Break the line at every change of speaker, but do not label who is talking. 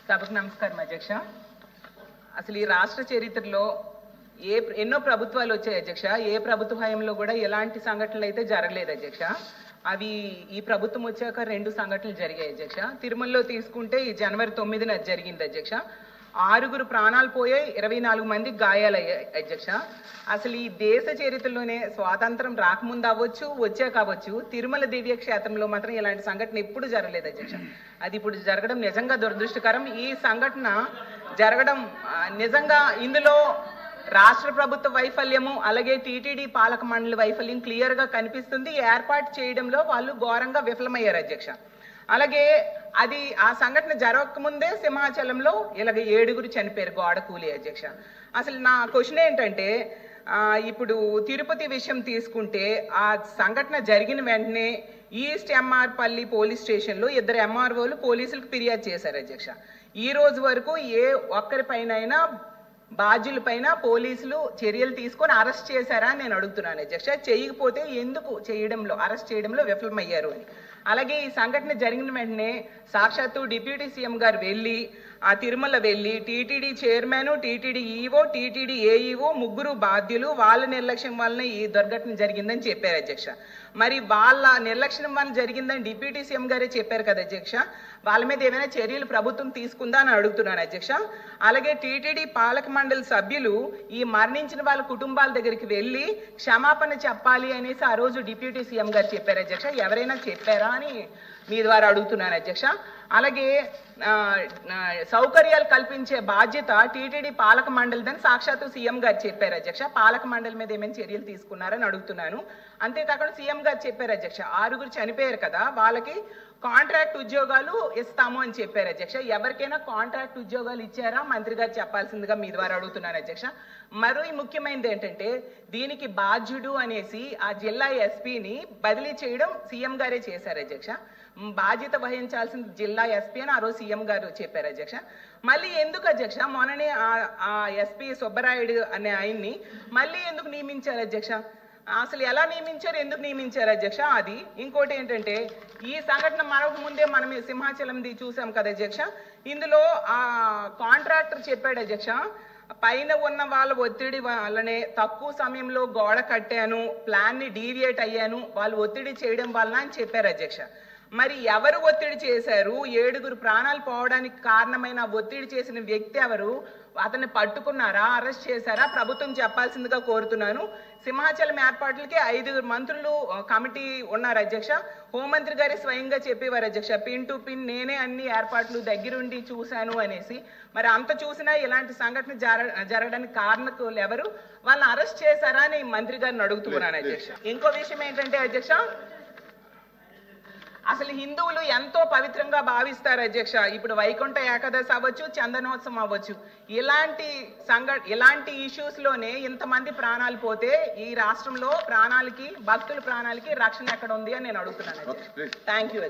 సభకు నమస్కారం అధ్యక్ష. అసలు ఈ రాష్ట్ర చరిత్రలో ఎన్నో ప్రభుత్వాలు వచ్చాయి అధ్యక్ష. ఏ ప్రభుత్వ హయాంలో కూడా ఎలాంటి సంఘటనలు అయితే జరగలేదు అధ్యక్ష. అవి ఈ ప్రభుత్వం వచ్చాక 2 సంఘటనలు జరిగాయి అధ్యక్ష. తిరుమలలో తీసుకుంటే ఈ జనవరి 9న జరిగింది అధ్యక్ష. 6 ప్రాణాలు పోయాయి, 24 మంది గాయాలయ్యాయి అధ్యక్ష. అసలు ఈ దేశ చరిత్రలోనే స్వాతంత్రం రాకముందు అవ్వచ్చు, వచ్చాక అవ్వచ్చు, తిరుమల దివ్య క్షేత్రంలో మాత్రం ఇలాంటి సంఘటన ఎప్పుడు జరగలేదు అధ్యక్ష. అది ఇప్పుడు జరగడం నిజంగా దురదృష్టకరం. ఈ సంఘటన జరగడం నిజంగా ఇందులో రాష్ట్ర ప్రభుత్వ వైఫల్యము, అలాగే టీటీడీ పాలక మండలి వైఫల్యం క్లియర్ గా కనిపిస్తుంది. ఏర్పాటు చేయడంలో వాళ్ళు ఘోరంగా విఫలమయ్యారు అధ్యక్ష. అలాగే అది ఆ సంఘటన జరగకముందే సింహాచలంలో ఇలాగ 7 చనిపోయారు గోడ కూలి అధ్యక్ష. అసలు నా క్వశ్చన్ ఏంటంటే, ఇప్పుడు తిరుపతి విషయం తీసుకుంటే ఆ సంఘటన జరిగిన వెంటనే ఈస్ట్ ఎంఆర్పల్లి పోలీస్ స్టేషన్లో 2 ఎంఆర్ఓలు పోలీసులకు ఫిర్యాదు చేశారు అధ్యక్ష. ఈ రోజు వరకు ఏ ఒక్కరిపైనైనా బాధ్యులపైన పోలీసులు చర్యలు తీసుకొని అరెస్ట్ చేశారా అని నేను అడుగుతున్నాను అధ్యక్ష. చేయకపోతే ఎందుకు అరెస్ట్ చేయడంలో విఫలమయ్యారు అని. అలాగే ఈ సంఘటన జరిగిన వెంటనే సాక్షాత్తు డిప్యూటీ సీఎం గారు వెళ్ళి ఆ తిరుమల వెళ్ళి TTD chairman, TTD EO, TTD AEO 3 బాధ్యులు వాళ్ళ నిర్లక్ష్యం వలన ఈ దుర్ఘటన జరిగిందని చెప్పారు అధ్యక్ష. మరి వాళ్ళ నిర్లక్ష్యం వల్ల జరిగిందని డిప్యూటీ సీఎం గారే చెప్పారు కదా అధ్యక్ష. వాళ్ళ మీద ఏమైనా చర్యలు ప్రభుత్వం తీసుకుందా అని అడుగుతున్నాను అధ్యక్ష. అలాగే టీటీడీ పాలక మండలి సభ్యులు ఈ మరణించిన వాళ్ళ కుటుంబాల దగ్గరికి వెళ్ళి క్షమాపణ చెప్పాలి అనేసి ఆ రోజు డిప్యూటీ సీఎం గారు చెప్పారు అధ్యక్ష. ఎవరైనా చెప్పారా అని మీ ద్వారా అడుగుతున్నాను అధ్యక్ష. అలాగే సౌకర్యాలు కల్పించే బాధ్యత టీటీడీ పాలక మండలిదని సాక్షాత్తు సీఎం గారు చెప్పారు అధ్యక్ష. పాలక మండలి మీద ఏమైనా చర్యలు తీసుకున్నారని అడుగుతున్నాను. అంతేకాకుండా సీఎం గారు చెప్పారు అధ్యక్ష, 6 చనిపోయారు కదా, వాళ్ళకి కాంట్రాక్ట్ ఉద్యోగాలు ఇస్తాము అని చెప్పారు అధ్యక్ష. ఎవరికైనా కాంట్రాక్ట్ ఉద్యోగాలు ఇచ్చారా మంత్రి గారు చెప్పాల్సిందిగా మీ ద్వారా అడుగుతున్నాను అధ్యక్ష. మరో ముఖ్యమైనది ఏంటంటే, దీనికి బాధ్యుడు అనేసి ఆ జిల్లా ఎస్పీని బదిలీ చేయడం సీఎం గారే చేశారు అధ్యక్ష. బాధ్యత వహించాల్సిన జిల్లా ఎస్పీ అని ఆ రోజు సీఎం గారు చెప్పారు అధ్యక్ష. మళ్ళీ ఎందుకు అధ్యక్ష మొన్ననే ఆ ఎస్పీ సుబ్బరాయుడు అనే ఆయన్ని మళ్ళీ ఎందుకు నియమించారు అధ్యక్ష? అసలు ఎలా నియమించారు, ఎందుకు నియమించారు అధ్యక్ష? అది ఇంకోటి ఏంటంటే, ఈ సంఘటన మరొక ముందే మనం సింహాచలంది చూసాం కదా అధ్యక్ష. ఇందులో ఆ కాంట్రాక్టర్ చెప్పాడు అధ్యక్ష, పైన ఉన్న వాళ్ళ ఒత్తిడి వల్లనే తక్కువ సమయంలో గోడ కట్టాను, ప్లాన్ ని డీవియేట్ అయ్యాను, వాళ్ళు ఒత్తిడి చేయడం వలన అని చెప్పారు అధ్యక్ష. మరి ఎవరు ఒత్తిడి చేశారు? 7 ప్రాణాలు పోవడానికి కారణమైన ఒత్తిడి చేసిన వ్యక్తి ఎవరు? అతన్ని పట్టుకున్నారా, అరెస్ట్ చేశారా? ప్రభుత్వం చెప్పాల్సిందిగా కోరుతున్నాను. సింహాచలం ఏర్పాట్లకి 5 మంత్రులు కమిటీ ఉన్నారు అధ్యక్ష. హోంమంత్రి గారే స్వయంగా చెప్పేవారు అధ్యక్ష, పిన్ టు పిన్ నేనే అన్ని ఏర్పాట్లు దగ్గరుండి చూశాను అనేసి. మరి అంత చూసినా ఇలాంటి సంఘటన జరగడానికి కారణకులు ఎవరు? వాళ్ళని అరెస్ట్ చేశారా అని మంత్రి గారిని అడుగుతున్నాను అధ్యక్ష. ఇంకో విషయం ఏంటంటే అధ్యక్ష, అసలు హిందువులు ఎంతో పవిత్రంగా భావిస్తారు అధ్యక్ష. ఇప్పుడు వైకుంఠ ఏకాదశి అవ్వచ్చు, చందనోత్సవం అవ్వచ్చు, ఇలాంటి ఇష్యూస్ లోనే ఇంతమంది ప్రాణాలు పోతే ఈ రాష్ట్రంలో భక్తుల ప్రాణాలకి రక్షణ ఎక్కడ ఉంది అని నేను అడుగుతున్నాను. Thank you.